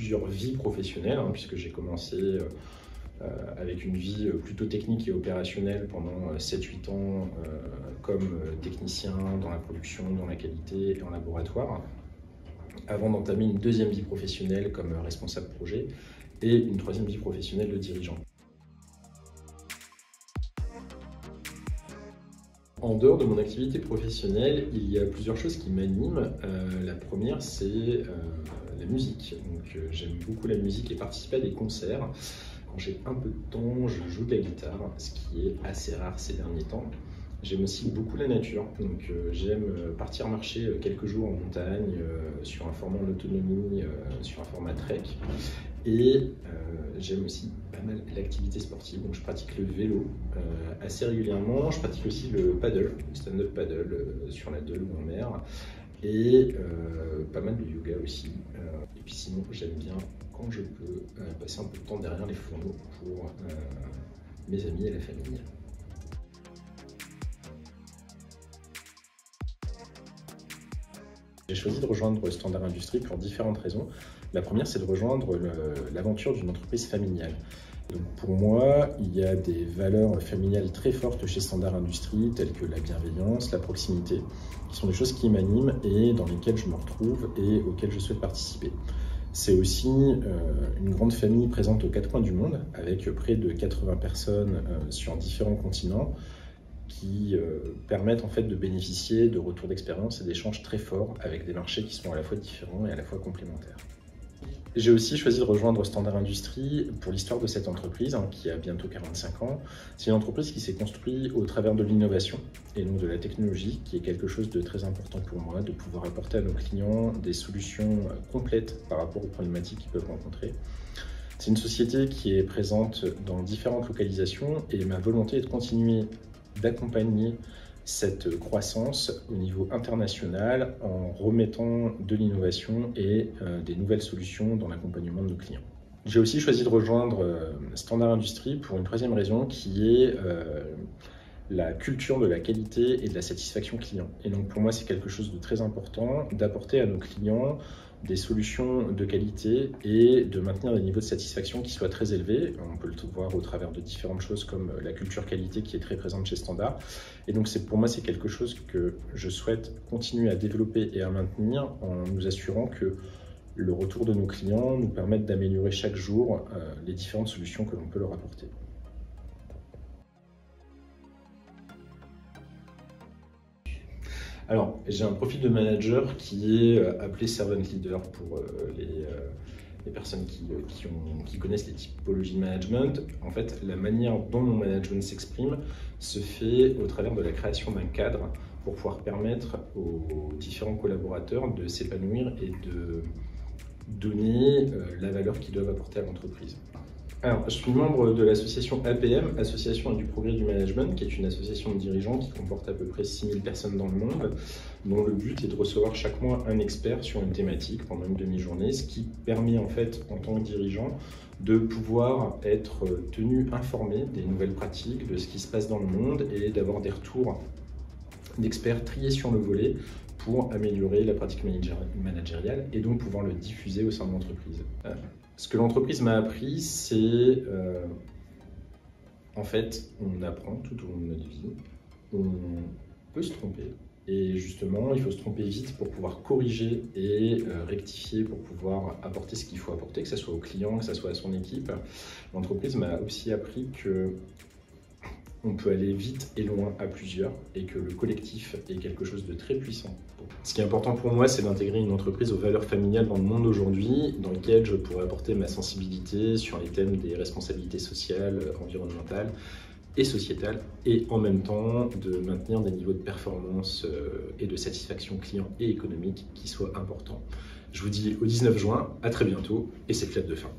plusieurs vies professionnelles, puisque j'ai commencé avec une vie plutôt technique et opérationnelle pendant 7-8 ans comme technicien dans la production, dans la qualité et en laboratoire, avant d'entamer une deuxième vie professionnelle comme responsable projet et une troisième vie professionnelle de dirigeant. En dehors de mon activité professionnelle, il y a plusieurs choses qui m'animent. La première, c'est la musique. Donc, j'aime beaucoup la musique et participer à des concerts. Quand j'ai un peu de temps, je joue de la guitare, ce qui est assez rare ces derniers temps. J'aime aussi beaucoup la nature, donc j'aime partir marcher quelques jours en montagne, sur un format en autonomie, sur un format trek. Et j'aime aussi pas mal l'activité sportive, donc je pratique le vélo assez régulièrement. Je pratique aussi le paddle, le stand-up paddle sur la Deule ou en mer, et pas mal de yoga aussi. Et puis sinon, j'aime bien, quand je peux, passer un peu de temps derrière les fourneaux pour mes amis et la famille. J'ai choisi de rejoindre Standard Industrie pour différentes raisons. La première, c'est de rejoindre l'aventure d'une entreprise familiale. Donc pour moi, il y a des valeurs familiales très fortes chez Standard Industrie, telles que la bienveillance, la proximité, qui sont des choses qui m'animent et dans lesquelles je me retrouve et auxquelles je souhaite participer. C'est aussi une grande famille présente aux 4 coins du monde, avec près de 80 personnes sur différents continents, qui permettent en fait de bénéficier de retours d'expérience et d'échanges très forts avec des marchés qui sont à la fois différents et à la fois complémentaires. J'ai aussi choisi de rejoindre Standard Industrie pour l'histoire de cette entreprise, qui a bientôt 45 ans. C'est une entreprise qui s'est construite au travers de l'innovation et donc de la technologie, qui est quelque chose de très important pour moi, de pouvoir apporter à nos clients des solutions complètes par rapport aux problématiques qu'ils peuvent rencontrer. C'est une société qui est présente dans différentes localisations et ma volonté est de continuer d'accompagner cette croissance au niveau international en remettant de l'innovation et des nouvelles solutions dans l'accompagnement de nos clients. J'ai aussi choisi de rejoindre Standard Industrie pour une troisième raison qui est la culture de la qualité et de la satisfaction client. Et donc pour moi, c'est quelque chose de très important d'apporter à nos clients des solutions de qualité et de maintenir des niveaux de satisfaction qui soient très élevés. On peut le voir au travers de différentes choses comme la culture qualité qui est très présente chez Standard. Et donc pour moi, c'est quelque chose que je souhaite continuer à développer et à maintenir en nous assurant que le retour de nos clients nous permette d'améliorer chaque jour les différentes solutions que l'on peut leur apporter. Alors, j'ai un profil de manager qui est appelé servant leader pour les personnes qui connaissent les typologies de management. En fait, la manière dont mon management s'exprime se fait au travers de la création d'un cadre pour pouvoir permettre aux différents collaborateurs de s'épanouir et de donner la valeur qu'ils doivent apporter à l'entreprise. Alors, je suis membre de l'association APM, Association du Progrès du Management, qui est une association de dirigeants qui comporte à peu près 6000 personnes dans le monde, dont le but est de recevoir chaque mois un expert sur une thématique pendant une demi-journée, ce qui permet en fait, en tant que dirigeant, de pouvoir être tenu informé des nouvelles pratiques, de ce qui se passe dans le monde et d'avoir des retours d'experts triés sur le volet pour améliorer la pratique managériale et donc pouvoir le diffuser au sein de l'entreprise. Ce que l'entreprise m'a appris, c'est en fait, on apprend tout au long de notre vie, on peut se tromper et justement, il faut se tromper vite pour pouvoir corriger et rectifier, pour pouvoir apporter ce qu'il faut apporter, que ce soit au client, que ce soit à son équipe. L'entreprise m'a aussi appris que on peut aller vite et loin à plusieurs et que le collectif est quelque chose de très puissant. Ce qui est important pour moi, c'est d'intégrer une entreprise aux valeurs familiales dans le monde aujourd'hui, dans lequel je pourrais apporter ma sensibilité sur les thèmes des responsabilités sociales, environnementales et sociétales, et en même temps de maintenir des niveaux de performance et de satisfaction client et économique qui soient importants. Je vous dis au 19 juin, à très bientôt, et c'est clap de fin.